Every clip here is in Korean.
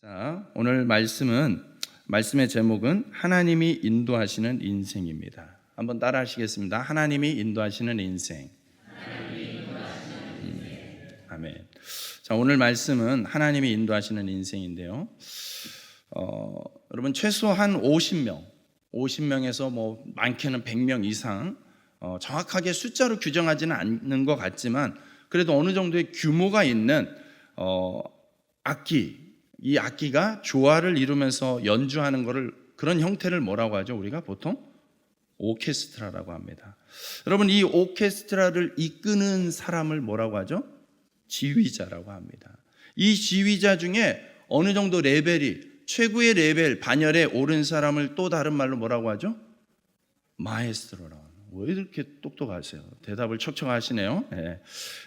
자, 오늘 말씀의 제목은 하나님이 인도하시는 인생입니다. 한번 따라 하시겠습니다. 하나님이 인도하시는 인생. 아멘. 자, 오늘 말씀은 하나님이 인도하시는 인생인데요. 여러분 최소한 50명에서 뭐 많게는 100명 이상 정확하게 숫자로 규정하지는 않는 것 같지만 그래도 어느 정도의 규모가 있는 악기, 이 악기가 조화를 이루면서 연주하는 것을 그런 형태를 뭐라고 하죠? 우리가 보통 오케스트라라고 합니다. 여러분 이 오케스트라를 이끄는 사람을 뭐라고 하죠? 지휘자라고 합니다. 이 지휘자 중에 어느 정도 레벨이 최고의 레벨 반열에 오른 사람을 또 다른 말로 뭐라고 하죠? 마에스트로라고. 왜 이렇게 똑똑하세요? 대답을 척척 하시네요. 네.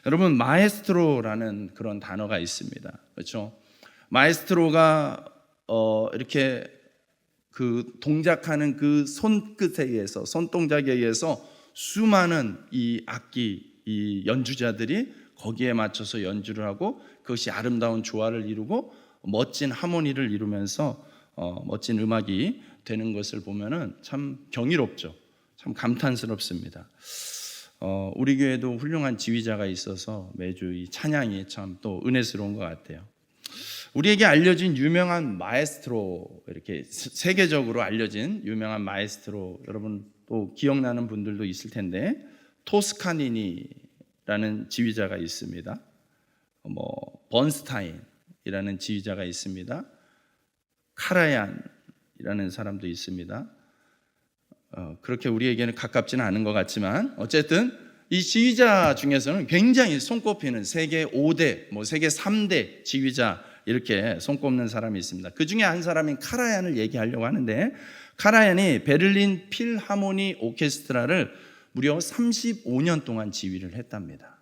여러분 마에스트로라는 그런 단어가 있습니다. 그렇죠? 마에스트로가 이렇게 그 동작하는 그 손끝에 의해서 손동작에 의해서 수많은 이 악기 이 연주자들이 거기에 맞춰서 연주를 하고 그것이 아름다운 조화를 이루고 멋진 하모니를 이루면서 멋진 음악이 되는 것을 보면은 참 경이롭죠. 참 감탄스럽습니다. 우리 교회도 훌륭한 지휘자가 있어서 매주 이 찬양이 참 또 은혜스러운 것 같아요. 우리에게 알려진 유명한 마에스트로, 이렇게 세계적으로 알려진 유명한 마에스트로, 여러분 또 기억나는 분들도 있을 텐데 토스카니니라는 지휘자가 있습니다. 번스타인이라는 지휘자가 있습니다. 카라얀이라는 사람도 있습니다. 그렇게 우리에게는 가깝지는 않은 것 같지만 어쨌든 이 지휘자 중에서는 굉장히 손꼽히는 세계 5대, 세계 3대 지휘자 이렇게 손꼽는 사람이 있습니다. 그 중에 한 사람인 카라얀을 얘기하려고 하는데 카라얀이 베를린 필하모니 오케스트라를 무려 35년 동안 지휘를 했답니다.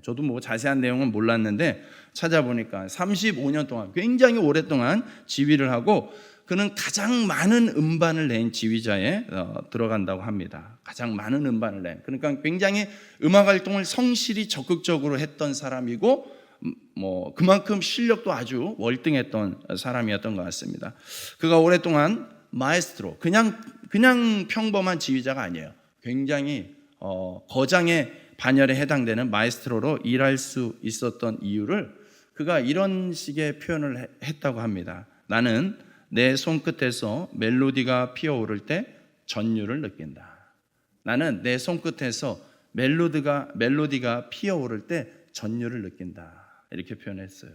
저도 자세한 내용은 몰랐는데 찾아보니까 35년 동안 굉장히 오랫동안 지휘를 하고 그는 가장 많은 음반을 낸 지휘자에 들어간다고 합니다. 가장 많은 음반을 낸. 그러니까 굉장히 음악 활동을 성실히 적극적으로 했던 사람이고 그만큼 실력도 아주 월등했던 사람이었던 것 같습니다. 그가 오랫동안 마에스트로, 그냥 평범한 지휘자가 아니에요. 굉장히 거장의 반열에 해당되는 마에스트로로 일할 수 있었던 이유를 그가 이런 식의 표현을 했다고 합니다. 나는 내 손끝에서 멜로디가 피어오를 때 전율을 느낀다. 나는 내 손끝에서 멜로디가 피어오를 때 전율을 느낀다. 이렇게 표현했어요.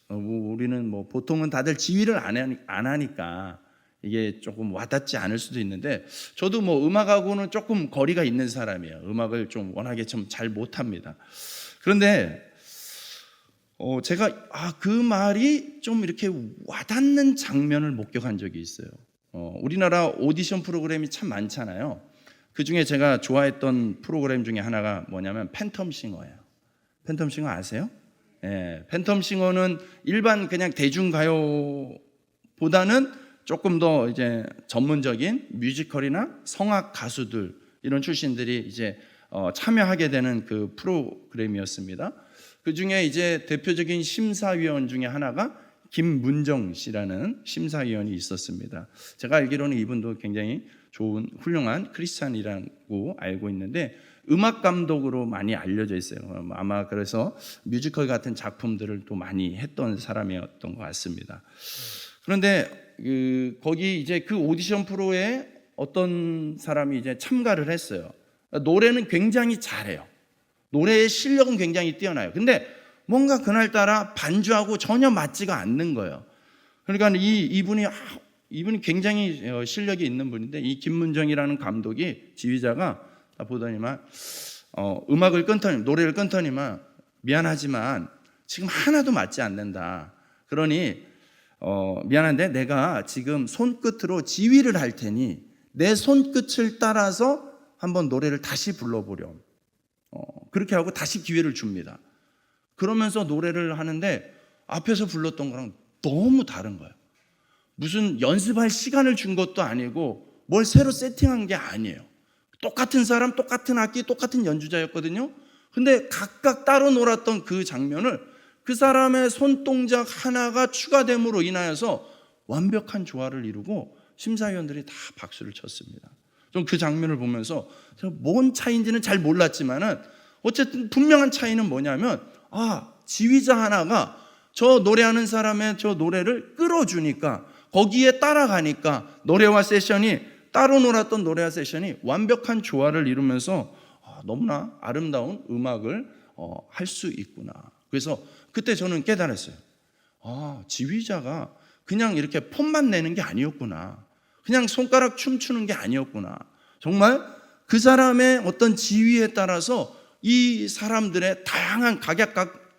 우리는 보통은 다들 지휘를 안 하니까 이게 조금 와닿지 않을 수도 있는데 저도 음악하고는 조금 거리가 있는 사람이에요. 음악을 좀 워낙에 좀 잘 못합니다. 그런데 제가 그 말이 좀 이렇게 와닿는 장면을 목격한 적이 있어요. 우리나라 오디션 프로그램이 참 많잖아요. 그 중에 제가 좋아했던 프로그램 중에 하나가 뭐냐면 팬텀싱어예요. 팬텀싱어 아세요? 예, 팬텀싱어는 일반 그냥 대중가요보다는 조금 더 이제 전문적인 뮤지컬이나 성악 가수들 이런 출신들이 이제 참여하게 되는 그 프로그램이었습니다. 그 중에 이제 대표적인 심사위원 중에 하나가 김문정 씨라는 심사위원이 있었습니다. 제가 알기로는 이분도 굉장히 좋은 훌륭한 크리스찬이라고 알고 있는데 음악 감독으로 많이 알려져 있어요. 아마 그래서 뮤지컬 같은 작품들을 또 많이 했던 사람이었던 것 같습니다. 그런데 거기 이제 그 오디션 프로에 어떤 사람이 이제 참가를 했어요. 노래는 굉장히 잘해요. 노래의 실력은 굉장히 뛰어나요. 근데 뭔가 그날따라 반주하고 전혀 맞지가 않는 거예요. 그러니까 이분이 굉장히 실력이 있는 분인데 이 김문정이라는 감독이 지휘자가 보더니만 노래를 끊더니만 미안하지만 지금 하나도 맞지 않는다. 그러니 미안한데 내가 지금 손끝으로 지휘를 할 테니 내 손끝을 따라서 한번 노래를 다시 불러보렴. 그렇게 하고 다시 기회를 줍니다. 그러면서 노래를 하는데 앞에서 불렀던 거랑 너무 다른 거예요. 무슨 연습할 시간을 준 것도 아니고 뭘 새로 세팅한 게 아니에요. 똑같은 사람, 똑같은 악기, 똑같은 연주자였거든요. 근데 각각 따로 놀았던 그 장면을 그 사람의 손동작 하나가 추가됨으로 인하여서 완벽한 조화를 이루고 심사위원들이 다 박수를 쳤습니다. 좀 그 장면을 보면서 뭔 차이인지는 잘 몰랐지만은 어쨌든 분명한 차이는 뭐냐면 지휘자 하나가 저 노래하는 사람의 저 노래를 끌어주니까 거기에 따라가니까 노래와 세션이 따로 놀았던 노래와 세션이 완벽한 조화를 이루면서 너무나 아름다운 음악을 할 수 있구나. 그래서 그때 저는 깨달았어요. 지휘자가 그냥 이렇게 폼만 내는 게 아니었구나. 그냥 손가락 춤추는 게 아니었구나. 정말 그 사람의 어떤 지휘에 따라서 이 사람들의 다양한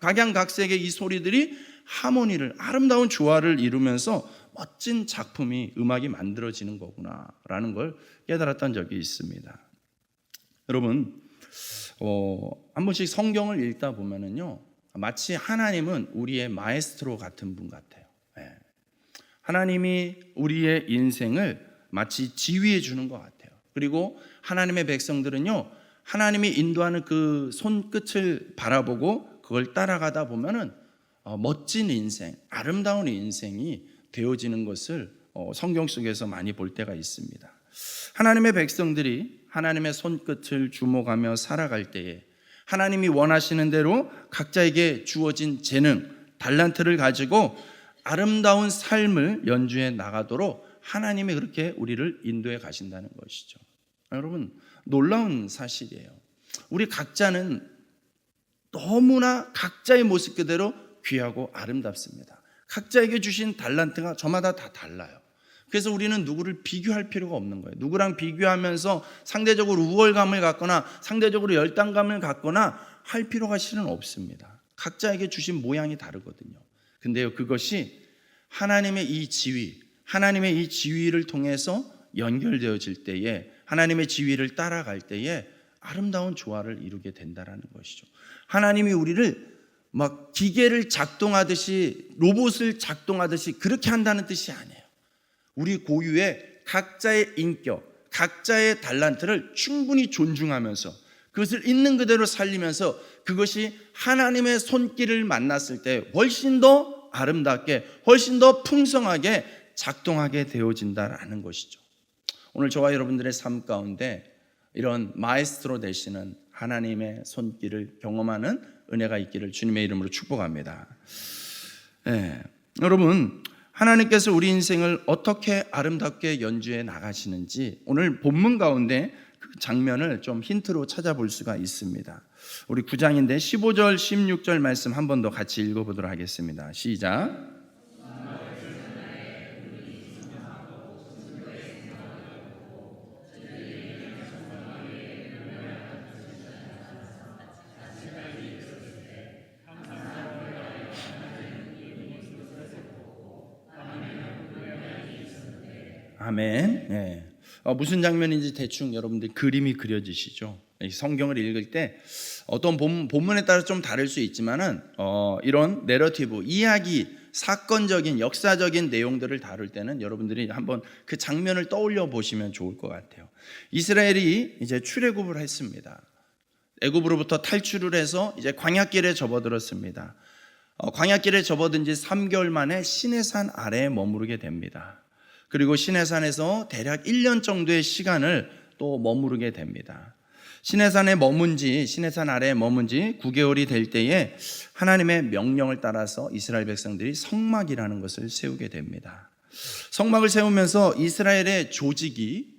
각양각색의 이 소리들이 하모니를, 아름다운 조화를 이루면서 멋진 작품이, 음악이 만들어지는 거구나라는 걸 깨달았던 적이 있습니다. 여러분, 한 번씩 성경을 읽다 보면은요, 마치 하나님은 우리의 마에스트로 같은 분 같아요. 하나님이 우리의 인생을 마치 지휘해 주는 것 같아요. 그리고 하나님의 백성들은요, 하나님이 인도하는 그 손끝을 바라보고 그걸 따라가다 보면은 멋진 인생, 아름다운 인생이 되어지는 것을 성경 속에서 많이 볼 때가 있습니다. 하나님의 백성들이 하나님의 손끝을 주목하며 살아갈 때에 하나님이 원하시는 대로 각자에게 주어진 재능, 달란트를 가지고 아름다운 삶을 연주해 나가도록 하나님이 그렇게 우리를 인도해 가신다는 것이죠. 여러분, 놀라운 사실이에요. 우리 각자는 너무나 각자의 모습 그대로 귀하고 아름답습니다. 각자에게 주신 달란트가 저마다 다 달라요. 그래서 우리는 누구를 비교할 필요가 없는 거예요. 누구랑 비교하면서 상대적으로 우월감을 갖거나 상대적으로 열당감을 갖거나 할 필요가 실은 없습니다. 각자에게 주신 모양이 다르거든요. 근데요, 그것이 하나님의 이 지위를 통해서 연결되어질 때에, 하나님의 지위를 따라갈 때에 아름다운 조화를 이루게 된다는 것이죠. 하나님이 우리를 막 기계를 작동하듯이, 로봇을 작동하듯이 그렇게 한다는 뜻이 아니에요. 우리 고유의 각자의 인격, 각자의 달란트를 충분히 존중하면서 그것을 있는 그대로 살리면서 그것이 하나님의 손길을 만났을 때 훨씬 더 아름답게, 훨씬 더 풍성하게 작동하게 되어진다라는 것이죠. 오늘 저와 여러분들의 삶 가운데 이런 마에스트로 되시는 하나님의 손길을 경험하는 은혜가 있기를 주님의 이름으로 축복합니다. 여러분, 하나님께서 우리 인생을 어떻게 아름답게 연주해 나가시는지 오늘 본문 가운데 그 장면을 좀 힌트로 찾아볼 수가 있습니다. 우리 9장인데 15절 16절 말씀 한 번 더 같이 읽어보도록 하겠습니다. 시작. 아멘. 무슨 장면인지 대충 여러분들 그림이 그려지시죠? 성경을 읽을 때 어떤 본문에 따라 좀 다를 수 있지만은 이런 내러티브, 이야기, 사건적인, 역사적인 내용들을 다룰 때는 여러분들이 한번 그 장면을 떠올려 보시면 좋을 것 같아요. 이스라엘이 이제 출애굽을 했습니다. 애굽으로부터 탈출을 해서 이제 광야길에 접어들었습니다. 광야길에 접어든 지 3개월 만에 시내산 아래에 머무르게 됩니다. 그리고 시내산에서 대략 1년 정도의 시간을 또 머무르게 됩니다. 시내산 아래에 머문 지 9개월이 될 때에 하나님의 명령을 따라서 이스라엘 백성들이 성막이라는 것을 세우게 됩니다. 성막을 세우면서 이스라엘의 조직이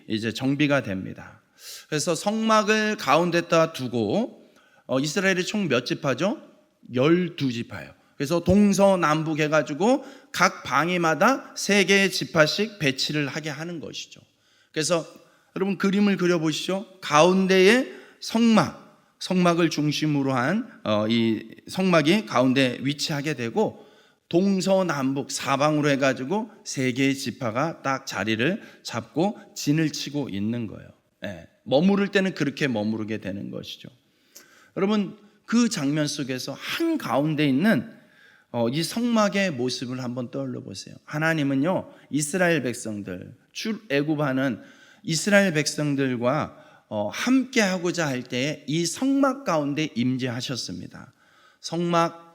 이제 정비가 됩니다. 그래서 성막을 가운데다 두고 이스라엘이 총 몇 지파죠? 12지파예요. 그래서 동서남북 해가지고 각 방위마다 3개의 지파씩 배치를 하게 하는 것이죠. 그래서 여러분 그림을 그려보시죠. 가운데에 성막을 중심으로 한 이 성막이 가운데 위치하게 되고 동서남북 사방으로 해가지고 3개의 지파가 딱 자리를 잡고 진을 치고 있는 거예요. 머무를 때는 그렇게 머무르게 되는 것이죠. 여러분 그 장면 속에서 한 가운데 있는 이 성막의 모습을 한번 떠올려 보세요. 하나님은요 이스라엘 백성들, 출애굽하는 이스라엘 백성들과 함께 하고자 할 때에 이 성막 가운데 임재하셨습니다. 성막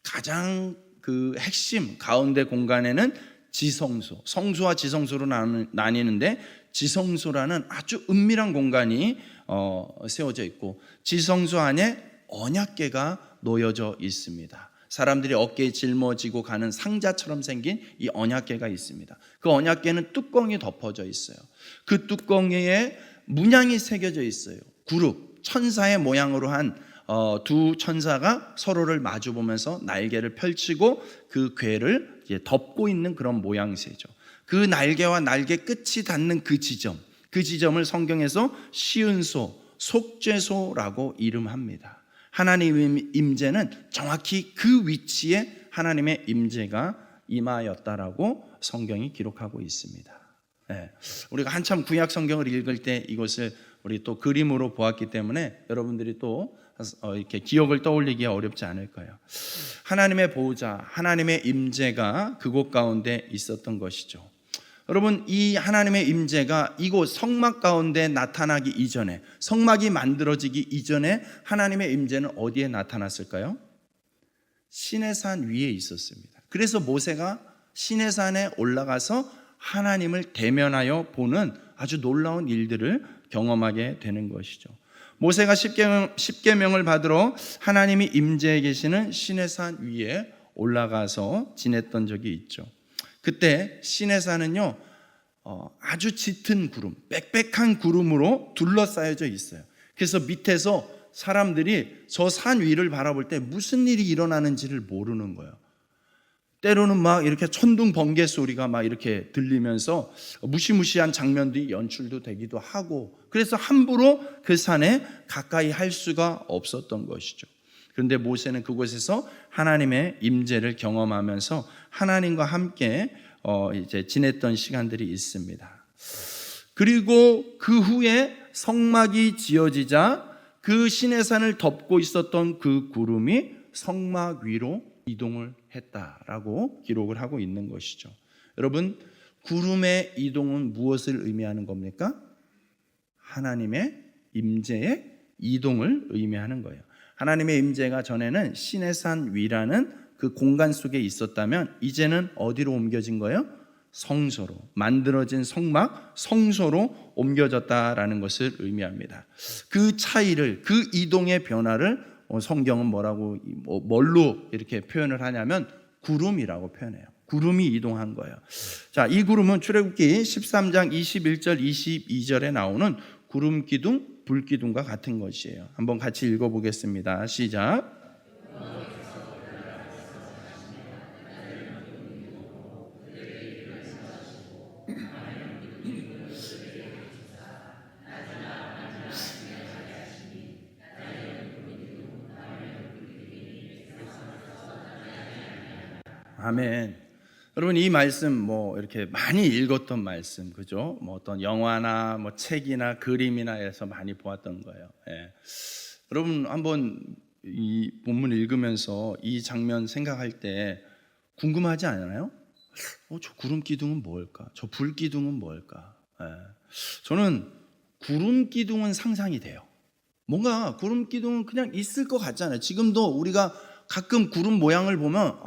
가장 그 핵심 가운데 공간에는 지성소, 성소와 지성소로 나뉘는데 지성소라는 아주 은밀한 공간이 세워져 있고 지성소 안에 언약궤가 놓여져 있습니다. 사람들이 어깨에 짊어지고 가는 상자처럼 생긴 이 언약궤가 있습니다. 그 언약궤는 뚜껑이 덮어져 있어요. 그 뚜껑에 문양이 새겨져 있어요. 구룹, 천사의 모양으로 한 두 천사가 서로를 마주보면서 날개를 펼치고 그 궤를 이제 덮고 있는 그런 모양새죠. 그 날개와 날개 끝이 닿는 그 지점을 성경에서 시은소, 속죄소라고 이름합니다. 하나님의 임재는 정확히 그 위치에 하나님의 임재가 임하였다라고 성경이 기록하고 있습니다. 네. 우리가 한참 구약 성경을 읽을 때 이것을 우리 또 그림으로 보았기 때문에 여러분들이 또 이렇게 기억을 떠올리기 어렵지 않을 거예요. 하나님의 보호자, 하나님의 임재가 그곳 가운데 있었던 것이죠. 여러분, 이 하나님의 임재가 이곳 성막 가운데 나타나기 이전에, 성막이 만들어지기 이전에 하나님의 임재는 어디에 나타났을까요? 시내산 위에 있었습니다. 그래서 모세가 시내산에 올라가서 하나님을 대면하여 보는 아주 놀라운 일들을 경험하게 되는 것이죠. 모세가 십계명을 받으러 하나님이 임재해 계시는 시내산 위에 올라가서 지냈던 적이 있죠. 그때 시내산은요 아주 짙은 구름, 빽빽한 구름으로 둘러싸여져 있어요. 그래서 밑에서 사람들이 저 산 위를 바라볼 때 무슨 일이 일어나는지를 모르는 거예요. 때로는 막 이렇게 천둥 번개 소리가 막 이렇게 들리면서 무시무시한 장면들이 연출도 되기도 하고, 그래서 함부로 그 산에 가까이 할 수가 없었던 것이죠. 그런데 모세는 그곳에서 하나님의 임재를 경험하면서 하나님과 함께 이제 지냈던 시간들이 있습니다. 그리고 그 후에 성막이 지어지자 그 시내산을 덮고 있었던 그 구름이 성막 위로 이동을 했다라고 기록을 하고 있는 것이죠. 여러분, 구름의 이동은 무엇을 의미하는 겁니까? 하나님의 임재의 이동을 의미하는 거예요. 하나님의 임재가 전에는 시내산 위라는 그 공간 속에 있었다면 이제는 어디로 옮겨진 거예요? 성소로, 만들어진 성막, 성소로 옮겨졌다라는 것을 의미합니다. 그 차이를, 그 이동의 변화를 성경은 뭘로 이렇게 표현을 하냐면 구름이라고 표현해요. 구름이 이동한 거예요. 자, 이 구름은 출애굽기 13장 21절 22절에 나오는 구름 기둥, 불 기둥과 같은 것이에요. 한번 같이 읽어보겠습니다. 시작. 아멘. 여러분, 이 말씀 이렇게 많이 읽었던 말씀, 그죠? 어떤 영화나 책이나 그림이나 해서 많이 보았던 거예요. 예. 여러분, 한번 이 본문 읽으면서 이 장면 생각할 때 궁금하지 않아요? 저 구름 기둥은 뭘까? 저 불 기둥은 뭘까? 예. 저는 구름 기둥은 상상이 돼요. 뭔가 구름 기둥은 그냥 있을 것 같잖아요. 지금도 우리가 가끔 구름 모양을 보면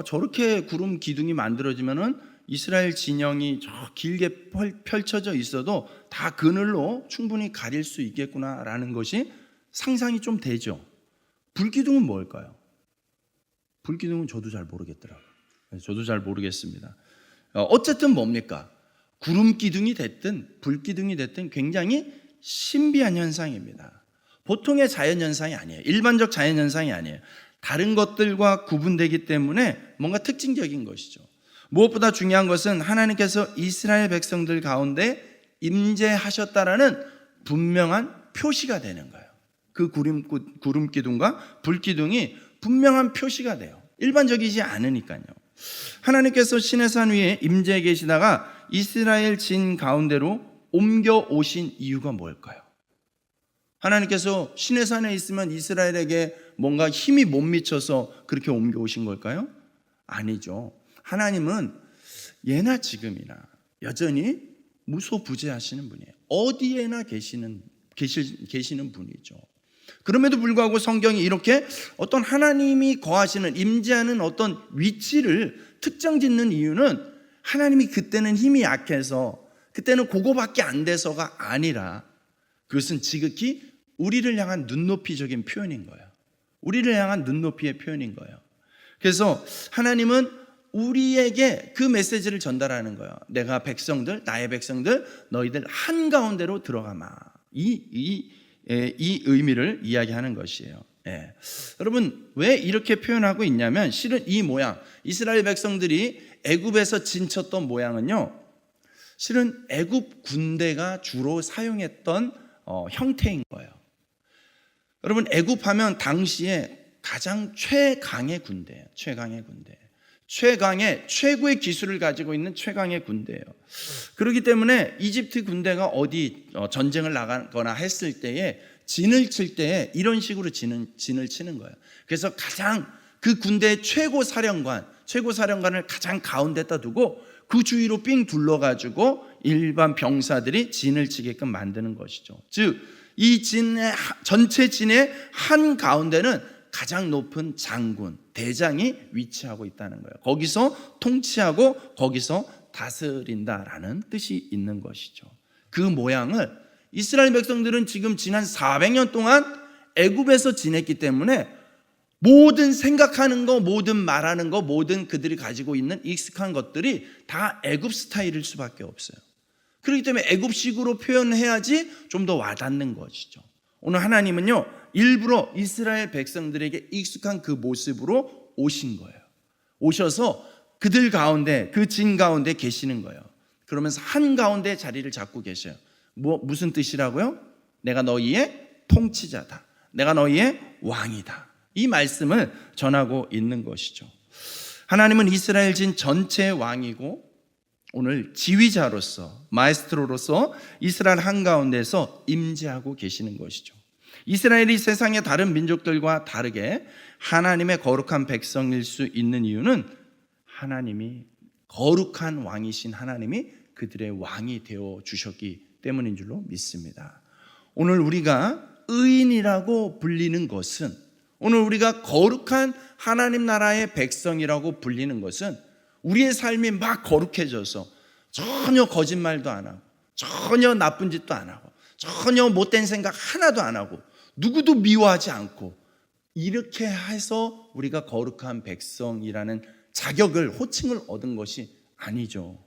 저렇게 구름 기둥이 만들어지면은 이스라엘 진영이 저 길게 펼쳐져 있어도 다 그늘로 충분히 가릴 수 있겠구나라는 것이 상상이 좀 되죠. 불기둥은 뭘까요? 불기둥은 저도 잘 모르겠더라고요. 저도 잘 모르겠습니다. 어쨌든 뭡니까? 구름 기둥이 됐든 불 기둥이 됐든 굉장히 신비한 현상입니다. 보통의 자연 현상이 아니에요. 일반적 자연 현상이 아니에요. 다른 것들과 구분되기 때문에 뭔가 특징적인 것이죠. 무엇보다 중요한 것은 하나님께서 이스라엘 백성들 가운데 임재하셨다라는 분명한 표시가 되는 거예요. 그 구름 기둥과 불 기둥이 분명한 표시가 돼요. 일반적이지 않으니까요. 하나님께서 시내산 위에 임재해 계시다가 이스라엘 진 가운데로 옮겨 오신 이유가 뭘까요? 하나님께서 시내산에 있으면 이스라엘에게 뭔가 힘이 못 미쳐서 그렇게 옮겨오신 걸까요? 아니죠. 하나님은 예나 지금이나 여전히 무소부재하시는 분이에요. 어디에나 계시는 분이죠. 그럼에도 불구하고 성경이 이렇게 어떤 하나님이 거하시는, 임재하는 어떤 위치를 특정 짓는 이유는 하나님이 그때는 힘이 약해서, 그때는 그거밖에 안 돼서가 아니라 그것은 지극히 우리를 향한 눈높이적인 표현인 거예요. 우리를 향한 눈높이의 표현인 거예요. 그래서 하나님은 우리에게 그 메시지를 전달하는 거예요. 내가 백성들, 나의 백성들, 너희들 한가운데로 들어가마. 이 의미를 이야기하는 것이에요. 예. 여러분, 왜 이렇게 표현하고 있냐면, 실은 이 모양, 이스라엘 백성들이 애굽에서 진쳤던 모양은요, 실은 애굽 군대가 주로 사용했던 형태인 거예요. 여러분, 애굽하면 당시에 가장 최강의 군대예요. 최강의 군대. 최고의 기술을 가지고 있는 최강의 군대예요. 그렇기 때문에 이집트 군대가 어디 전쟁을 나가거나 했을 때에, 진을 칠 때에 이런 식으로 진을 치는 거예요. 그래서 가장 그 군대의 최고사령관을 가장 가운데다 두고 그 주위로 삥 둘러가지고 일반 병사들이 진을 치게끔 만드는 것이죠. 즉, 이 전체 진의 한 가운데는 가장 높은 장군, 대장이 위치하고 있다는 거예요. 거기서 통치하고 거기서 다스린다라는 뜻이 있는 것이죠. 그 모양을 이스라엘 백성들은 지금 지난 400년 동안 애굽에서 지냈기 때문에 모든 생각하는 거, 모든 말하는 거, 모든 그들이 가지고 있는 익숙한 것들이 다 애굽 스타일일 수밖에 없어요. 그렇기 때문에 애굽식으로 표현해야지 좀 더 와닿는 것이죠. 오늘 하나님은요, 일부러 이스라엘 백성들에게 익숙한 그 모습으로 오신 거예요. 오셔서 그들 가운데, 그 진 가운데 계시는 거예요. 그러면서 한 가운데 자리를 잡고 계셔요. 무슨 뜻이라고요? 내가 너희의 통치자다. 내가 너희의 왕이다. 이 말씀을 전하고 있는 것이죠. 하나님은 이스라엘 진 전체의 왕이고, 오늘 지휘자로서, 마에스트로로서 이스라엘 한가운데서 임재하고 계시는 것이죠. 이스라엘이 세상의 다른 민족들과 다르게 하나님의 거룩한 백성일 수 있는 이유는 하나님이, 거룩한 왕이신 하나님이 그들의 왕이 되어 주셨기 때문인 줄로 믿습니다. 오늘 우리가 의인이라고 불리는 것은, 오늘 우리가 거룩한 하나님 나라의 백성이라고 불리는 것은 우리의 삶이 막 거룩해져서 전혀 거짓말도 안 하고, 전혀 나쁜 짓도 안 하고, 전혀 못된 생각 하나도 안 하고, 누구도 미워하지 않고, 이렇게 해서 우리가 거룩한 백성이라는 자격을, 호칭을 얻은 것이 아니죠.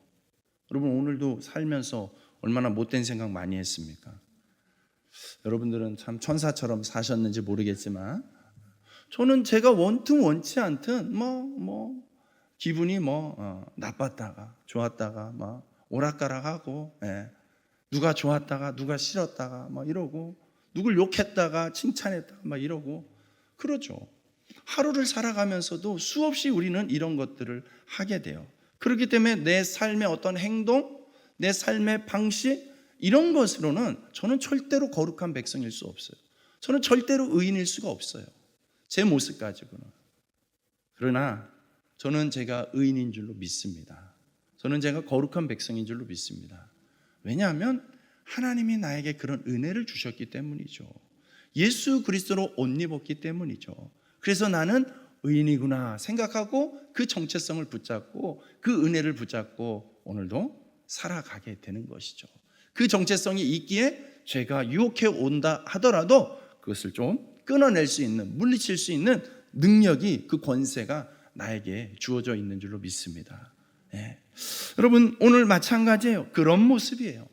여러분, 오늘도 살면서 얼마나 못된 생각 많이 했습니까? 여러분들은 참 천사처럼 사셨는지 모르겠지만, 저는 제가 원튼 원치 않든 기분이 나빴다가 좋았다가 오락가락하고, 누가 좋았다가 누가 싫었다가 이러고, 누굴 욕했다가 칭찬했다가 이러고 그러죠. 하루를 살아가면서도 수없이 우리는 이런 것들을 하게 돼요. 그렇기 때문에 내 삶의 어떤 행동, 내 삶의 방식, 이런 것으로는 저는 절대로 거룩한 백성일 수 없어요. 저는 절대로 의인일 수가 없어요. 제 모습 가지고는. 그러나 저는 제가 의인인 줄로 믿습니다. 저는 제가 거룩한 백성인 줄로 믿습니다. 왜냐하면 하나님이 나에게 그런 은혜를 주셨기 때문이죠. 예수 그리스도로 옷 입었기 때문이죠. 그래서 나는 의인이구나 생각하고 그 정체성을 붙잡고 그 은혜를 붙잡고 오늘도 살아가게 되는 것이죠. 그 정체성이 있기에 죄가 유혹해 온다 하더라도 그것을 좀 끊어낼 수 있는, 물리칠 수 있는 능력이, 그 권세가 나에게 주어져 있는 줄로 믿습니다. 여러분, 오늘 마찬가지예요. 그런 모습이에요.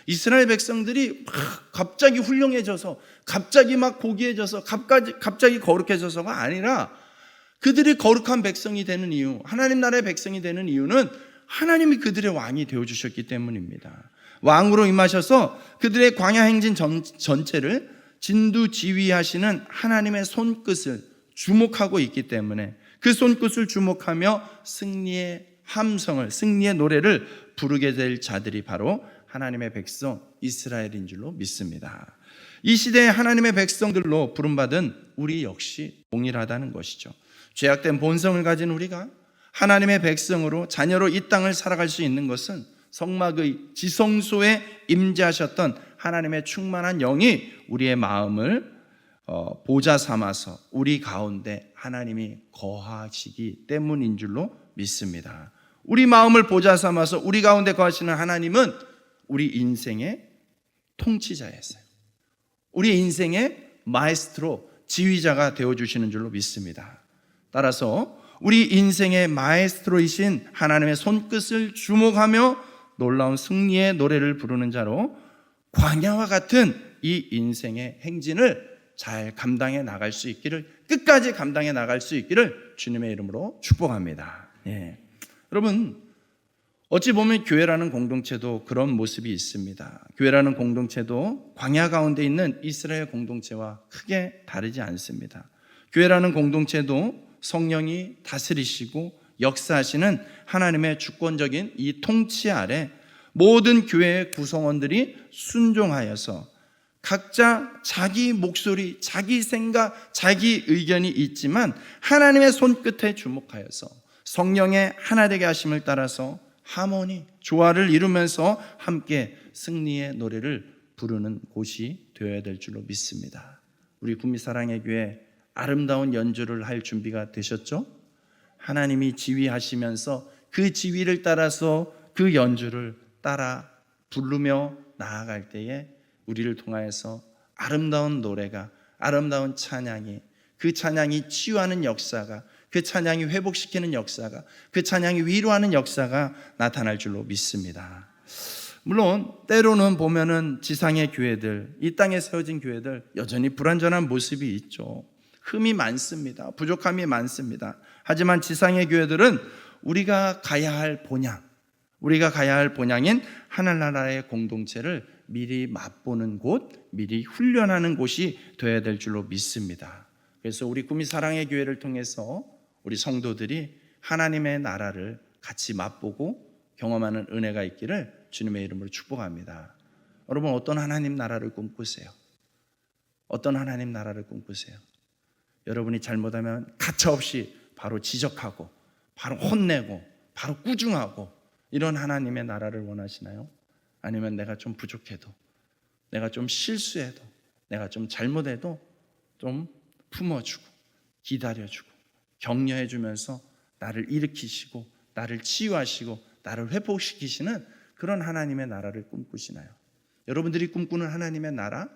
이스라엘 백성들이 갑자기 훌륭해져서, 갑자기 막 고귀해져서, 갑자기 거룩해져서가 아니라 그들이 거룩한 백성이 되는 이유, 하나님 나라의 백성이 되는 이유는 하나님이 그들의 왕이 되어주셨기 때문입니다. 왕으로 임하셔서 그들의 광야 행진 전체를 진두지휘하시는 하나님의 손끝을 주목하고 있기 때문에 그 손끝을 주목하며 승리의 함성을, 승리의 노래를 부르게 될 자들이 바로 하나님의 백성 이스라엘인 줄로 믿습니다. 이 시대에 하나님의 백성들로 부름받은 우리 역시 동일하다는 것이죠. 죄악된 본성을 가진 우리가 하나님의 백성으로, 자녀로 이 땅을 살아갈 수 있는 것은 성막의 지성소에 임재하셨던 하나님의 충만한 영이 우리의 마음을 보좌 삼아서 우리 가운데 하나님이 거하시기 때문인 줄로 믿습니다. 우리 마음을 보좌 삼아서 우리 가운데 거하시는 하나님은 우리 인생의 통치자였어요. 우리 인생의 마에스트로, 지휘자가 되어주시는 줄로 믿습니다. 따라서 우리 인생의 마에스트로이신 하나님의 손끝을 주목하며 놀라운 승리의 노래를 부르는 자로 광야와 같은 이 인생의 행진을 잘 감당해 나갈 수 있기를, 끝까지 감당해 나갈 수 있기를 주님의 이름으로 축복합니다. 여러분, 어찌 보면 교회라는 공동체도 그런 모습이 있습니다. 교회라는 공동체도 광야 가운데 있는 이스라엘 공동체와 크게 다르지 않습니다. 교회라는 공동체도 성령이 다스리시고 역사하시는 하나님의 주권적인 이 통치 아래 모든 교회의 구성원들이 순종하여서 각자 자기 목소리, 자기 생각, 자기 의견이 있지만 하나님의 손끝에 주목하여서 성령의 하나 되게 하심을 따라서 하모니, 조화를 이루면서 함께 승리의 노래를 부르는 곳이 되어야 될 줄로 믿습니다. 우리 구미사랑의 교회 아름다운 연주를 할 준비가 되셨죠? 하나님이 지휘하시면서 그 지휘를 따라서 그 연주를 따라 부르며 나아갈 때에 우리를 통하여서 아름다운 노래가, 아름다운 찬양이, 그 찬양이 치유하는 역사가, 그 찬양이 회복시키는 역사가, 그 찬양이 위로하는 역사가 나타날 줄로 믿습니다. 물론 때로는 보면은 지상의 교회들, 이 땅에 세워진 교회들 여전히 불완전한 모습이 있죠. 흠이 많습니다. 부족함이 많습니다. 하지만 지상의 교회들은 우리가 가야 할 본향, 우리가 가야 할 본향인 하늘나라의 공동체를 미리 맛보는 곳, 미리 훈련하는 곳이 되어야 될 줄로 믿습니다. 그래서 우리 구미사랑의 교회를 통해서 우리 성도들이 하나님의 나라를 같이 맛보고 경험하는 은혜가 있기를 주님의 이름으로 축복합니다. 여러분, 어떤 하나님 나라를 꿈꾸세요? 어떤 하나님 나라를 꿈꾸세요? 여러분이 잘못하면 가차없이 바로 지적하고 바로 혼내고 바로 꾸중하고 이런 하나님의 나라를 원하시나요? 아니면 내가 좀 부족해도, 내가 좀 실수해도, 내가 좀 잘못해도 좀 품어주고 기다려주고 격려해주면서 나를 일으키시고 나를 치유하시고 나를 회복시키시는 그런 하나님의 나라를 꿈꾸시나요? 여러분들이 꿈꾸는 하나님의 나라,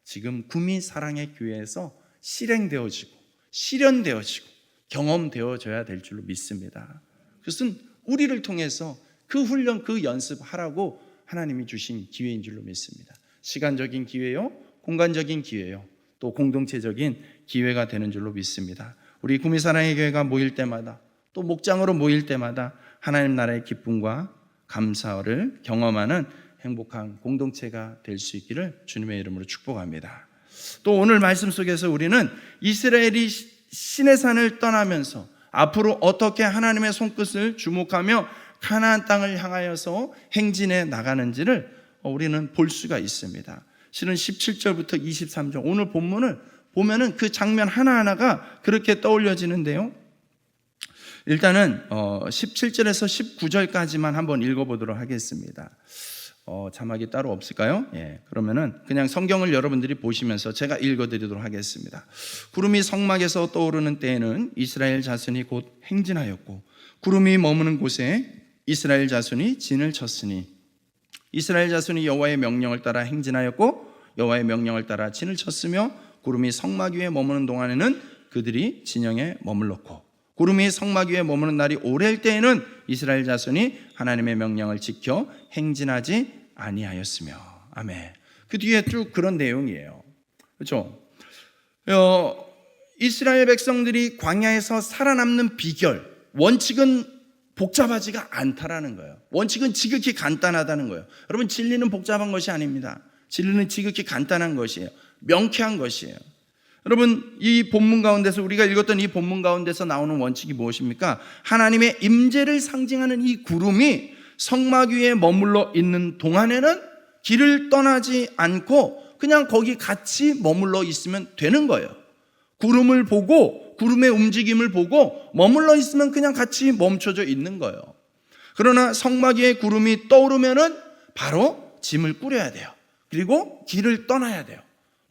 지금 구미사랑의 교회에서 실행되어지고 실현되어지고 경험되어져야 될 줄로 믿습니다. 그것은 우리를 통해서 그 훈련, 그 연습하라고 하나님이 주신 기회인 줄로 믿습니다. 시간적인 기회요, 공간적인 기회요, 또 공동체적인 기회가 되는 줄로 믿습니다. 우리 구미사랑의 교회가 모일 때마다, 또 목장으로 모일 때마다 하나님 나라의 기쁨과 감사를 경험하는 행복한 공동체가 될 수 있기를 주님의 이름으로 축복합니다. 또 오늘 말씀 속에서 우리는 이스라엘이 시내산을 떠나면서 앞으로 어떻게 하나님의 손끝을 주목하며 가나안 땅을 향하여서 행진해 나가는지를 우리는 볼 수가 있습니다. 실은 17절부터 23절 오늘 본문을 보면은 그 장면 하나하나가 그렇게 떠올려지는데요. 일단은 17절에서 19절까지만 한번 읽어보도록 하겠습니다. 자막이 따로 없을까요? 그러면은 그냥 성경을 여러분들이 보시면서 제가 읽어드리도록 하겠습니다. 구름이 성막에서 떠오르는 때에는 이스라엘 자손이 곧 행진하였고, 구름이 머무는 곳에 이스라엘 자손이 진을 쳤으니, 이스라엘 자손이 여호와의 명령을 따라 행진하였고 여호와의 명령을 따라 진을 쳤으며, 구름이 성막 위에 머무는 동안에는 그들이 진영에 머물렀고, 구름이 성막 위에 머무는 날이 오래일 때에는 이스라엘 자손이 하나님의 명령을 지켜 행진하지 아니하였으며. 아멘. 그 뒤에 쭉 그런 내용이에요. 그렇죠? 이스라엘 백성들이 광야에서 살아남는 비결, 원칙은 복잡하지가 않다라는 거예요. 원칙은 지극히 간단하다는 거예요. 여러분, 진리는 복잡한 것이 아닙니다. 진리는 지극히 간단한 것이에요. 명쾌한 것이에요. 여러분, 이 본문 가운데서, 우리가 읽었던 이 본문 가운데서 나오는 원칙이 무엇입니까? 하나님의 임재를 상징하는 이 구름이 성막 위에 머물러 있는 동안에는 길을 떠나지 않고 그냥 거기 같이 머물러 있으면 되는 거예요. 구름을 보고, 구름의 움직임을 보고 머물러 있으면 그냥 같이 멈춰져 있는 거예요. 그러나 성막 위에 구름이 떠오르면은 바로 짐을 꾸려야 돼요. 그리고 길을 떠나야 돼요.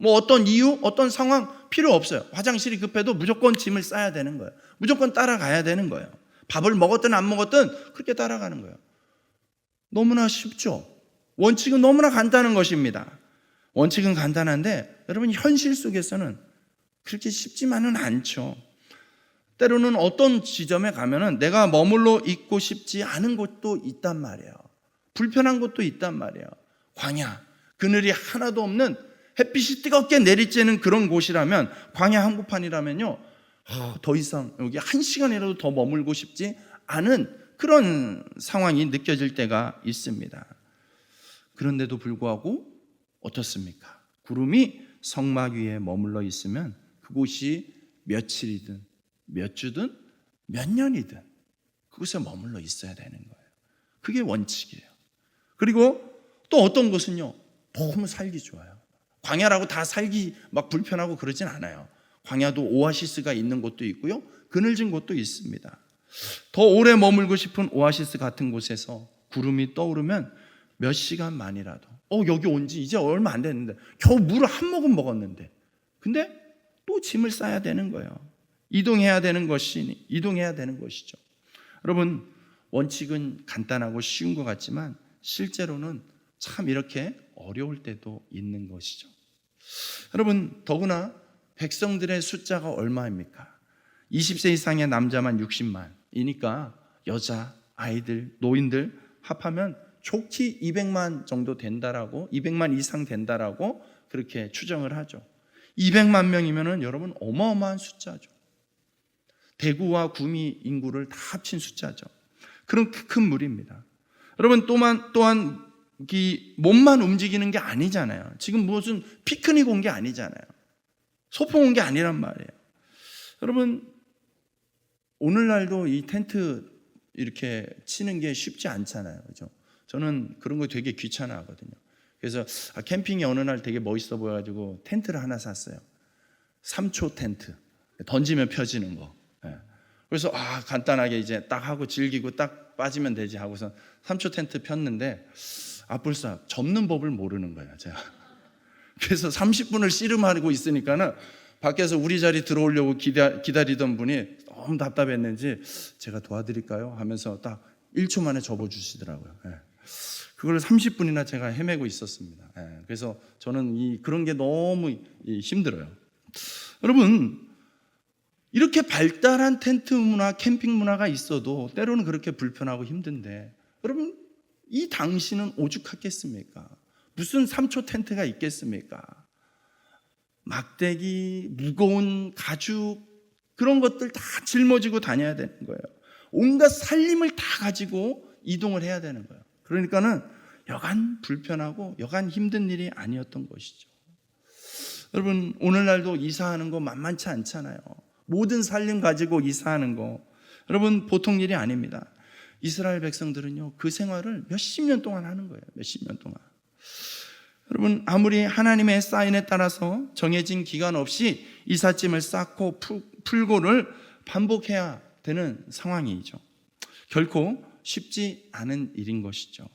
뭐 어떤 이유, 어떤 상황 필요 없어요. 화장실이 급해도 무조건 짐을 싸야 되는 거예요. 무조건 따라가야 되는 거예요. 밥을 먹었든 안 먹었든 그렇게 따라가는 거예요. 너무나 쉽죠. 원칙은 너무나 간단한 것입니다. 원칙은 간단한데 여러분 현실 속에서는 그렇게 쉽지만은 않죠. 때로는 어떤 지점에 가면은 내가 머물러 있고 싶지 않은 곳도 있단 말이에요. 불편한 곳도 있단 말이에요. 광야, 그늘이 하나도 없는 햇빛이 뜨겁게 내리쬐는 그런 곳이라면, 광야 한복판이라면요, 더 이상 여기 한 시간이라도 더 머물고 싶지 않은 그런 상황이 느껴질 때가 있습니다. 그런데도 불구하고 어떻습니까? 구름이 성막 위에 머물러 있으면 그곳이 며칠이든 몇 주든 몇 년이든 그곳에 머물러 있어야 되는 거예요. 그게 원칙이에요. 그리고 또 어떤 곳은요, 너무 살기 좋아요. 광야라고 다 살기 막 불편하고 그러진 않아요. 광야도 오아시스가 있는 곳도 있고요, 그늘진 곳도 있습니다. 더 오래 머물고 싶은 오아시스 같은 곳에서 구름이 떠오르면 몇 시간만이라도 여기 온 지 이제 얼마 안 됐는데 겨우 물을 한 모금 먹었는데, 근데 또 짐을 싸야 되는 거예요. 이동해야 되는 것이죠. 여러분, 원칙은 간단하고 쉬운 것 같지만 실제로는 참 이렇게 어려울 때도 있는 것이죠. 여러분, 더구나 백성들의 숫자가 얼마입니까? 20세 이상의 남자만 60만이니까 여자, 아이들, 노인들 합하면 좋게 200만 정도 된다라고, 200만 이상 된다라고 그렇게 추정을 하죠. 200만 명이면은 여러분 어마어마한 숫자죠. 대구와 구미 인구를 다 합친 숫자죠. 그런 큰 무리입니다. 여러분, 또한 이 몸만 움직이는 게 아니잖아요. 지금 무슨 피크닉 온 게 아니잖아요. 소풍 온 게 아니란 말이에요. 여러분, 오늘날도 이 텐트 이렇게 치는 게 쉽지 않잖아요. 그죠? 저는 그런 거 되게 귀찮아하거든요. 그래서 캠핑이 어느 날 되게 멋있어 보여가지고 텐트를 하나 샀어요. 3초 텐트, 던지면 펴지는 거. 그래서 간단하게 이제 딱 하고 즐기고 딱 빠지면 되지 하고서 3초 텐트 폈는데 앞불사 접는 법을 모르는 거예요, 제가. 그래서 30분을 씨름하고 있으니까는 밖에서 우리 자리 들어오려고 기다리던 분이 너무 답답했는지 제가 도와드릴까요? 하면서 딱 1초 만에 접어주시더라고요. 그걸 30분이나 제가 헤매고 있었습니다. 그래서 저는 그런 게 너무 힘들어요. 여러분, 이렇게 발달한 텐트 문화, 캠핑 문화가 있어도 때로는 그렇게 불편하고 힘든데, 여러분, 이 당시는 오죽했겠습니까? 무슨 3초 텐트가 있겠습니까? 막대기, 무거운 가죽, 그런 것들 다 짊어지고 다녀야 되는 거예요. 온갖 살림을 다 가지고 이동을 해야 되는 거예요. 그러니까는 여간 불편하고 여간 힘든 일이 아니었던 것이죠. 여러분, 오늘날도 이사하는 거 만만치 않잖아요. 모든 살림 가지고 이사하는 거, 여러분, 보통 일이 아닙니다. 이스라엘 백성들은요, 그 생활을 몇십 년 동안 하는 거예요. 몇십 년 동안. 여러분, 아무리 하나님의 사인에 따라서 정해진 기간 없이 이삿짐을 쌓고 풀고를 반복해야 되는 상황이죠. 결코 쉽지 않은 일인 것이죠.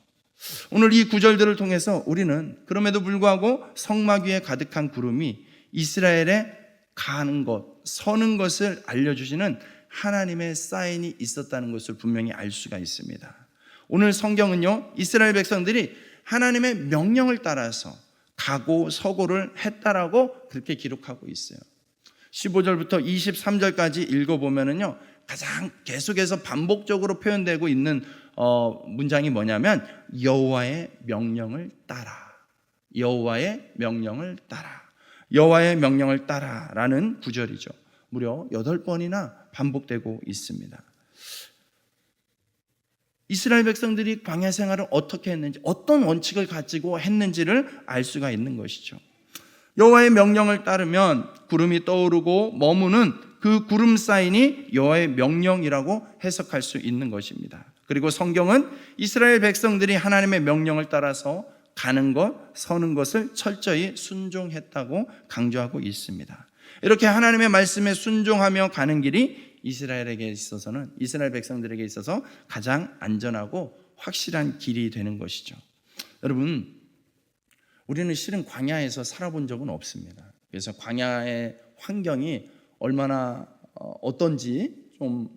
오늘 이 구절들을 통해서 우리는 그럼에도 불구하고 성막 위에 가득한 구름이 이스라엘에 가는 것, 서는 것을 알려주시는 하나님의 사인이 있었다는 것을 분명히 알 수가 있습니다. 오늘 성경은요, 이스라엘 백성들이 하나님의 명령을 따라서 가고 서고를 했다라고 그렇게 기록하고 있어요. 15절부터 23절까지 읽어보면요, 가장 계속해서 반복적으로 표현되고 있는 문장이 뭐냐면 여호와의 명령을 따라, 여호와의 명령을 따라, 여호와의 명령을 따라라는 구절이죠. 무려 8번이나 반복되고 있습니다. 이스라엘 백성들이 광야 생활을 어떻게 했는지, 어떤 원칙을 가지고 했는지를 알 수가 있는 것이죠. 여호와의 명령을 따르면 구름이 떠오르고 머무는 그 구름 사인이 여호와의 명령이라고 해석할 수 있는 것입니다. 그리고 성경은 이스라엘 백성들이 하나님의 명령을 따라서 가는 것, 서는 것을 철저히 순종했다고 강조하고 있습니다. 이렇게 하나님의 말씀에 순종하며 가는 길이 이스라엘 백성들에게 있어서 가장 안전하고 확실한 길이 되는 것이죠. 여러분, 우리는 실은 광야에서 살아본 적은 없습니다. 그래서 광야의 환경이 얼마나 어떤지 좀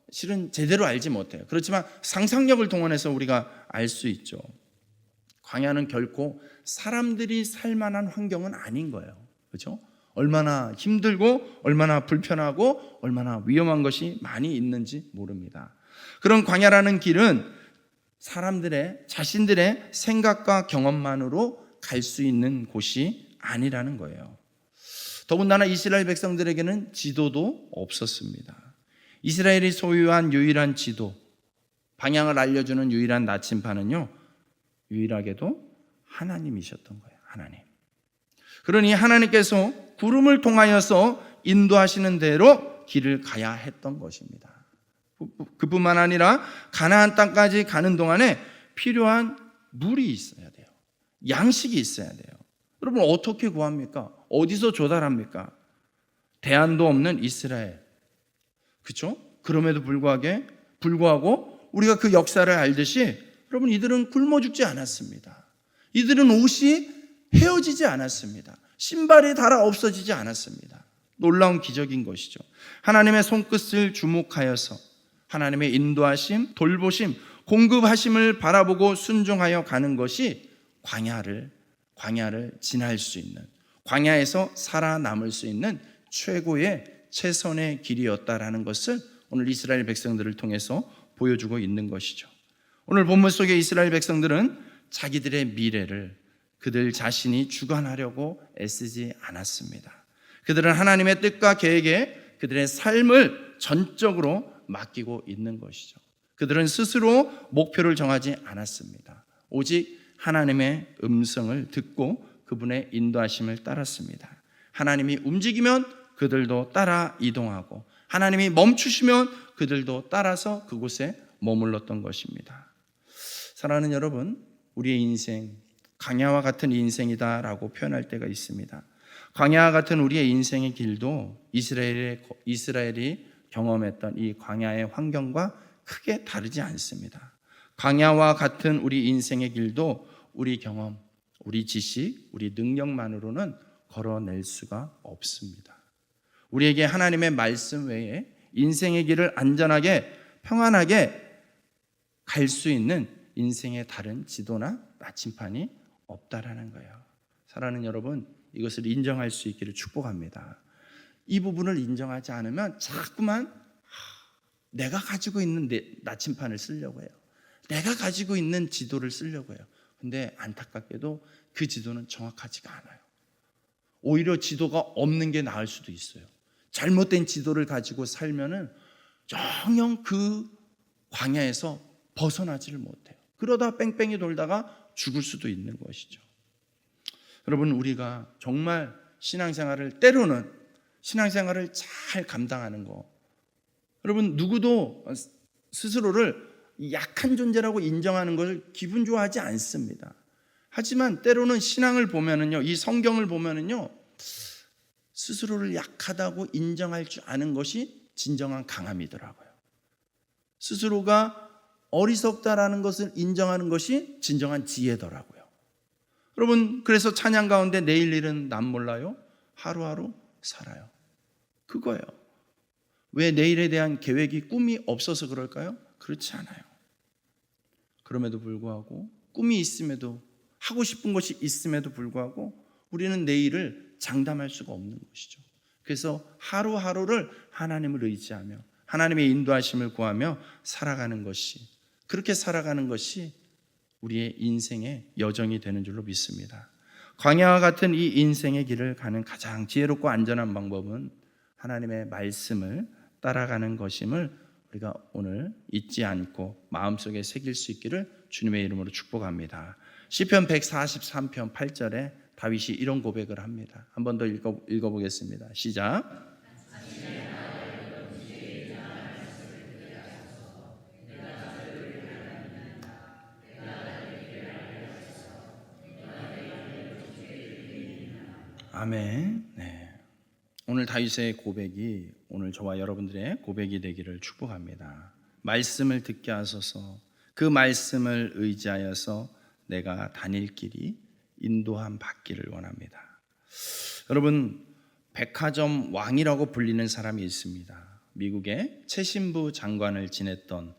실은 제대로 알지 못해요. 그렇지만 상상력을 동원해서 우리가 알 수 있죠. 광야는 결코 사람들이 살 만한 환경은 아닌 거예요. 그렇죠? 얼마나 힘들고 얼마나 불편하고 얼마나 위험한 것이 많이 있는지 모릅니다. 그런 광야라는 길은 사람들의 자신들의 생각과 경험만으로 갈 수 있는 곳이 아니라는 거예요. 더군다나 이스라엘 백성들에게는 지도도 없었습니다. 이스라엘이 소유한 유일한 지도, 방향을 알려주는 유일한 나침반은요, 유일하게도 하나님이셨던 거예요. 하나님. 그러니 하나님께서 구름을 통하여서 인도하시는 대로 길을 가야 했던 것입니다. 그뿐만 아니라 가나안 땅까지 가는 동안에 필요한 물이 있어야 돼요. 양식이 있어야 돼요. 여러분 어떻게 구합니까? 어디서 조달합니까? 대안도 없는 이스라엘. 그렇죠? 그럼에도 불구하고 우리가 그 역사를 알듯이 여러분 이들은 굶어 죽지 않았습니다. 이들은 옷이 헤어지지 않았습니다. 신발이 닳아 없어지지 않았습니다. 놀라운 기적인 것이죠. 하나님의 손끝을 주목하여서 하나님의 인도하심, 돌보심, 공급하심을 바라보고 순종하여 가는 것이 광야를 지날 수 있는, 광야에서 살아남을 수 있는 최고의 최선의 길이었다라는 것을 오늘 이스라엘 백성들을 통해서 보여주고 있는 것이죠. 오늘 본문 속의 이스라엘 백성들은 자기들의 미래를 그들 자신이 주관하려고 애쓰지 않았습니다. 그들은 하나님의 뜻과 계획에 그들의 삶을 전적으로 맡기고 있는 것이죠. 그들은 스스로 목표를 정하지 않았습니다. 오직 하나님의 음성을 듣고 그분의 인도하심을 따랐습니다. 하나님이 움직이면 그들도 따라 이동하고 하나님이 멈추시면 그들도 따라서 그곳에 머물렀던 것입니다. 사랑하는 여러분, 우리의 인생 광야와 같은 인생이다라고 표현할 때가 있습니다. 광야와 같은 우리의 인생의 길도 이스라엘이 경험했던 이 광야의 환경과 크게 다르지 않습니다. 광야와 같은 우리 인생의 길도 우리 경험, 우리 지식, 우리 능력만으로는 걸어낼 수가 없습니다. 우리에게 하나님의 말씀 외에 인생의 길을 안전하게 평안하게 갈 수 있는 인생의 다른 지도나 나침판이 없다라는 거예요. 사랑하는 여러분, 이것을 인정할 수 있기를 축복합니다. 이 부분을 인정하지 않으면 자꾸만 내가 가지고 있는 나침판을 쓰려고 해요. 내가 가지고 있는 지도를 쓰려고 해요. 근데 안타깝게도 그 지도는 정확하지가 않아요. 오히려 지도가 없는 게 나을 수도 있어요. 잘못된 지도를 가지고 살면은 영영 그 광야에서 벗어나지를 못해요. 그러다 뺑뺑이 돌다가 죽을 수도 있는 것이죠. 여러분, 우리가 정말 때로는 신앙생활을 잘 감당하는 거, 여러분 누구도 스스로를 약한 존재라고 인정하는 것을 기분 좋아하지 않습니다. 하지만 때로는 신앙을 보면은요, 이 성경을 보면은요, 스스로를 약하다고 인정할 줄 아는 것이 진정한 강함이더라고요. 스스로가 어리석다라는 것을 인정하는 것이 진정한 지혜더라고요. 여러분, 그래서 찬양 가운데 내일 일은 남 몰라요? 하루하루 살아요. 그거예요. 왜 내일에 대한 계획이 꿈이 없어서 그럴까요? 그렇지 않아요. 그럼에도 불구하고 꿈이 있음에도 하고 싶은 것이 있음에도 불구하고 우리는 내일을 장담할 수가 없는 것이죠. 그래서 하루하루를 하나님을 의지하며 하나님의 인도하심을 구하며 그렇게 살아가는 것이 우리의 인생의 여정이 되는 줄로 믿습니다. 광야와 같은 이 인생의 길을 가는 가장 지혜롭고 안전한 방법은 하나님의 말씀을 따라가는 것임을 우리가 오늘 잊지 않고 마음속에 새길 수 있기를 주님의 이름으로 축복합니다. 시편 143편 8절에 다윗이 이런 고백을 합니다. 한 번 더 읽어보겠습니다. 시작. 아멘. 네. 오늘 다윗의 고백이 오늘 저와 여러분들의 고백이 되기를 축복합니다. 말씀을 듣게 하소서. 그 말씀을 의지하여서 내가 다닐 길이 인도함 받기를 원합니다. 여러분, 백화점 왕이라고 불리는 사람이 있습니다. 미국의 최신부 장관을 지냈던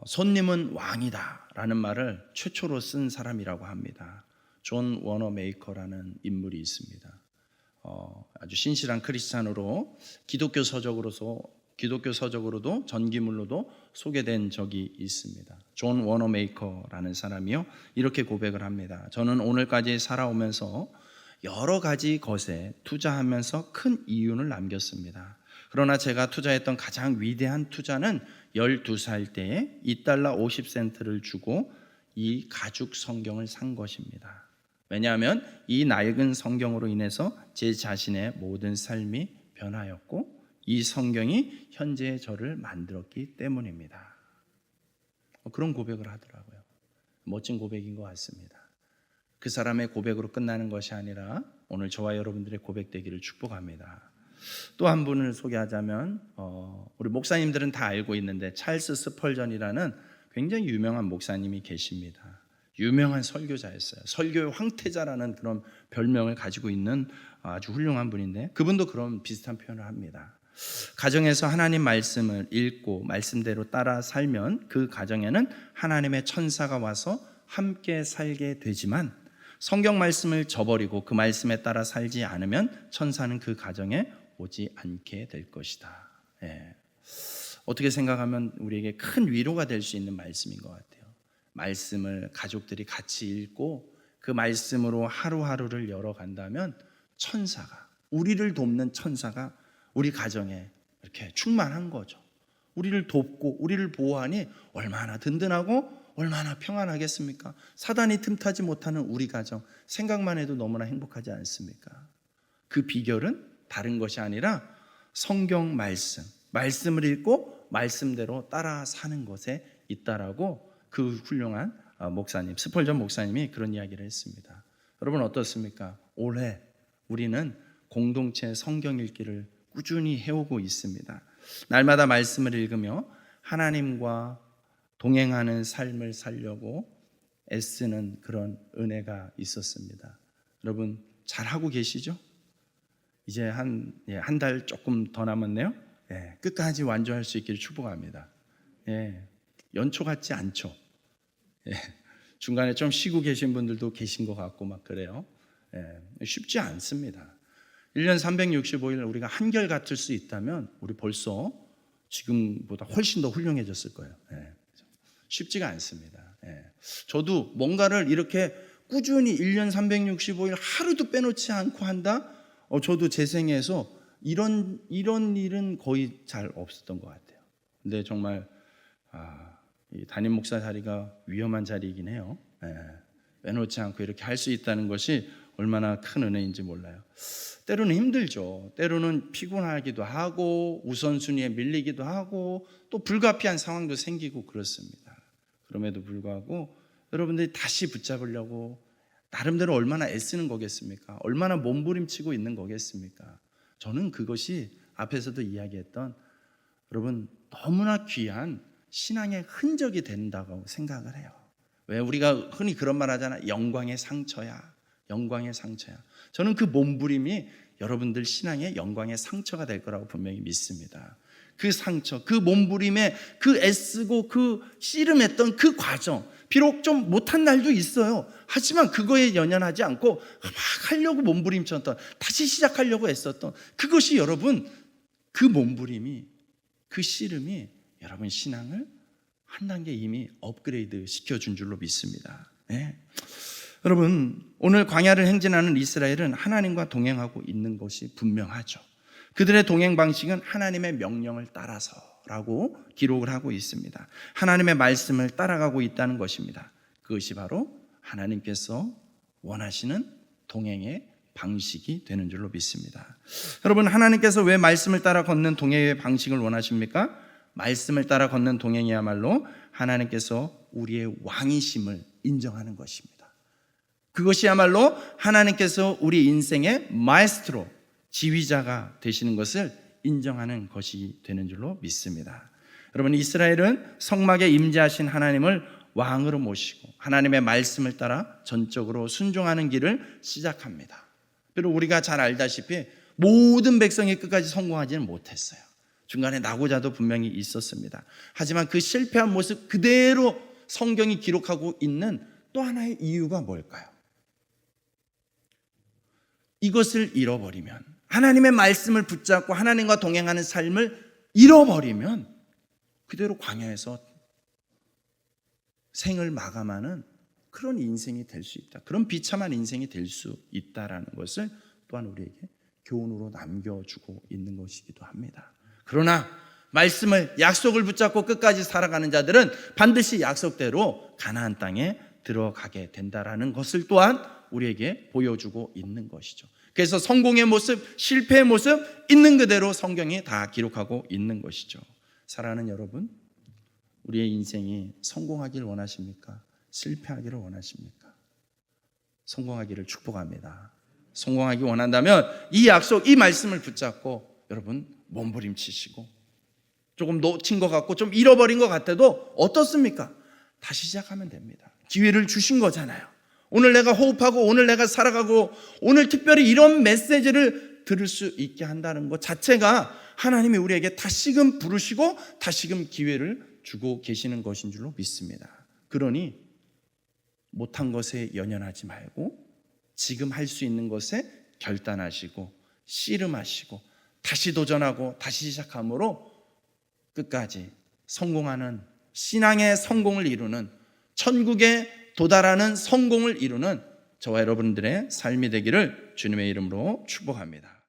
손님은 왕이다 라는 말을 최초로 쓴 사람이라고 합니다. 존 워너메이커라는 인물이 있습니다. 아주 신실한 크리스찬으로 기독교 서적으로도 전기물로도 소개된 적이 있습니다. 존 워너메이커라는 사람이요, 이렇게 고백을 합니다. 저는 오늘까지 살아오면서 여러 가지 것에 투자하면서 큰 이윤을 남겼습니다. 그러나 제가 투자했던 가장 위대한 투자는 12살 때에 $2.50를 주고 이 가죽 성경을 산 것입니다. 왜냐하면 이 낡은 성경으로 인해서 제 자신의 모든 삶이 변하였고 이 성경이 현재의 저를 만들었기 때문입니다. 그런 고백을 하더라고요. 멋진 고백인 것 같습니다. 그 사람의 고백으로 끝나는 것이 아니라 오늘 저와 여러분들의 고백되기를 축복합니다. 또 한 분을 소개하자면 우리 목사님들은 다 알고 있는데 찰스 스펄전이라는 굉장히 유명한 목사님이 계십니다. 유명한 설교자였어요. 설교의 황태자라는 그런 별명을 가지고 있는 아주 훌륭한 분인데, 그분도 그런 비슷한 표현을 합니다. 가정에서 하나님 말씀을 읽고 말씀대로 따라 살면 그 가정에는 하나님의 천사가 와서 함께 살게 되지만, 성경 말씀을 저버리고 그 말씀에 따라 살지 않으면 천사는 그 가정에 오지 않게 될 것이다. 어떻게 생각하면 우리에게 큰 위로가 될 수 있는 말씀인 것 같아요. 말씀을 가족들이 같이 읽고 그 말씀으로 하루하루를 열어간다면 천사가, 우리를 돕는 천사가 우리 가정에 이렇게 충만한 거죠. 우리를 돕고 우리를 보호하니 얼마나 든든하고 얼마나 평안하겠습니까? 사단이 틈타지 못하는 우리 가정, 생각만 해도 너무나 행복하지 않습니까? 그 비결은 다른 것이 아니라 성경 말씀을 읽고 말씀대로 따라 사는 것에 있다라고 그 훌륭한 목사님, 스펄전 목사님이 그런 이야기를 했습니다. 여러분 어떻습니까? 올해 우리는 공동체 성경 읽기를 꾸준히 해오고 있습니다. 날마다 말씀을 읽으며 하나님과 동행하는 삶을 살려고 애쓰는 그런 은혜가 있었습니다. 여러분 잘하고 계시죠? 이제 한 달 조금 더 남았네요. 끝까지 완주할 수 있기를 축복합니다. 연초 같지 않죠? 중간에 좀 쉬고 계신 분들도 계신 것 같고 막 그래요. 쉽지 않습니다. 1년 365일 우리가 한결 같을 수 있다면 우리 벌써 지금보다 훨씬 더 훌륭해졌을 거예요. 쉽지가 않습니다. 저도 뭔가를 이렇게 꾸준히 1년 365일 하루도 빼놓지 않고 한다? 저도 제 생에서 이런 일은 거의 잘 없었던 것 같아요. 근데 정말 이 담임 목사 자리가 위험한 자리이긴 해요. 빼놓지 않고 이렇게 할 수 있다는 것이 얼마나 큰 은혜인지 몰라요. 때로는 힘들죠. 때로는 피곤하기도 하고 우선순위에 밀리기도 하고 또 불가피한 상황도 생기고 그렇습니다. 그럼에도 불구하고 여러분들이 다시 붙잡으려고 나름대로 얼마나 애쓰는 거겠습니까? 얼마나 몸부림치고 있는 거겠습니까? 저는 그것이 앞에서도 이야기했던 여러분 너무나 귀한 신앙의 흔적이 된다고 생각을 해요. 왜 우리가 흔히 그런 말 하잖아요. 영광의 상처야. 영광의 상처야. 저는 그 몸부림이 여러분들 신앙의 영광의 상처가 될 거라고 분명히 믿습니다. 그 상처, 그 몸부림에 그 애쓰고 그 씨름했던 그 과정, 비록 좀 못한 날도 있어요. 하지만 그거에 연연하지 않고 막 하려고 몸부림쳤던, 다시 시작하려고 애썼던 그것이 여러분, 그 몸부림이, 그 씨름이 여러분 신앙을 한 단계 이미 업그레이드 시켜준 줄로 믿습니다. 여러분 오늘 광야를 행진하는 이스라엘은 하나님과 동행하고 있는 것이 분명하죠. 그들의 동행 방식은 하나님의 명령을 따라서라고 기록을 하고 있습니다. 하나님의 말씀을 따라가고 있다는 것입니다. 그것이 바로 하나님께서 원하시는 동행의 방식이 되는 줄로 믿습니다. 여러분 하나님께서 왜 말씀을 따라 걷는 동행의 방식을 원하십니까? 말씀을 따라 걷는 동행이야말로 하나님께서 우리의 왕이심을 인정하는 것입니다. 그것이야말로 하나님께서 우리 인생의 마에스트로, 지휘자가 되시는 것을 인정하는 것이 되는 줄로 믿습니다. 여러분 이스라엘은 성막에 임재하신 하나님을 왕으로 모시고 하나님의 말씀을 따라 전적으로 순종하는 길을 시작합니다. 그리고 우리가 잘 알다시피 모든 백성이 끝까지 성공하지는 못했어요. 중간에 낙오자도 분명히 있었습니다. 하지만 그 실패한 모습 그대로 성경이 기록하고 있는 또 하나의 이유가 뭘까요? 이것을 잃어버리면, 하나님의 말씀을 붙잡고 하나님과 동행하는 삶을 잃어버리면 그대로 광야에서 생을 마감하는 그런 인생이 될 수 있다. 그런 비참한 인생이 될 수 있다라는 것을 또한 우리에게 교훈으로 남겨주고 있는 것이기도 합니다. 그러나 말씀을, 약속을 붙잡고 끝까지 살아가는 자들은 반드시 약속대로 가나안 땅에 들어가게 된다라는 것을 또한 우리에게 보여주고 있는 것이죠. 그래서 성공의 모습, 실패의 모습 있는 그대로 성경이 다 기록하고 있는 것이죠. 사랑하는 여러분, 우리의 인생이 성공하기를 원하십니까? 실패하기를 원하십니까? 성공하기를 축복합니다. 성공하기 원한다면 이 약속, 이 말씀을 붙잡고 여러분 몸부림치시고, 조금 놓친 것 같고 좀 잃어버린 것 같아도 어떻습니까? 다시 시작하면 됩니다. 기회를 주신 거잖아요. 오늘 내가 호흡하고 오늘 내가 살아가고 오늘 특별히 이런 메시지를 들을 수 있게 한다는 것 자체가 하나님이 우리에게 다시금 부르시고 다시금 기회를 주고 계시는 것인 줄로 믿습니다. 그러니 못한 것에 연연하지 말고 지금 할 수 있는 것에 결단하시고 씨름하시고 다시 도전하고 다시 시작함으로 끝까지 성공하는, 신앙의 성공을 이루는, 천국에 도달하는 성공을 이루는 저와 여러분들의 삶이 되기를 주님의 이름으로 축복합니다.